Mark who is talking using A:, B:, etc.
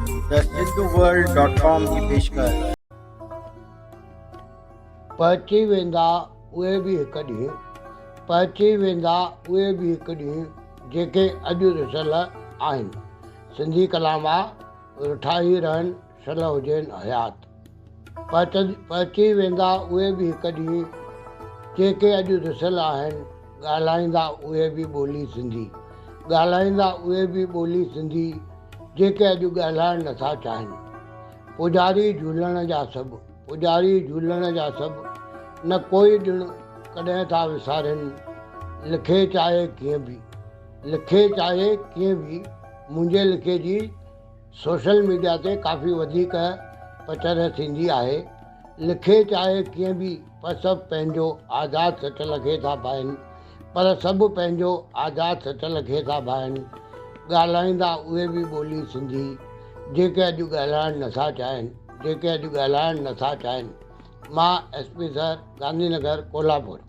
A: The सिंधुवर्ल्ड.com की पेशकश।
B: पहुची वेंदा उहे बि हिकु ॾींहुं, पहुची वेंदा उहे बि हिकु ॾींहुं जेके अॼु रुसियल आहिनि। सिंधी कलामा रुठाई रहनि सल हुजनि हयात। पहुची वेंदा उहे बि हिकु ॾींहुं जेके अॼु रुसियल आहिनि। ॻाल्हाईंदा उहे बि ॿोली सिंधी, ॻाल्हाईंदा उहे बि ॿोली सिंधी जेके अॼु ॻाल्हाइण नथा चाहिनि। पुॼारी झूलण जा सभु, पुॼारी झूलण जा सभु, न कोई ॾिणु कॾहिं था विसारनि। लिखे चाहे कीअं बि, लिखे चाहे कीअं बि, मुंहिंजे लिखे जी सोशल मीडिया ते काफ़ी वधीक प्रचार थींदी आहे। लिखे चाहे कीअं बि, पर सभु पंहिंजो आज़ादु सच लखे था पाइनि, पर सभु पंहिंजो आज़ादु सच लखे था पाइनि। ॻाल्हाईंदा उहे बि ॿोली सिंधी जेके अॼु ॻाल्हाइण नथा चाहिनि, जेके अॼु ॻाल्हाइण नथा चाहिनि। मां SP सर, गांधी नगर, कोल्हापुर।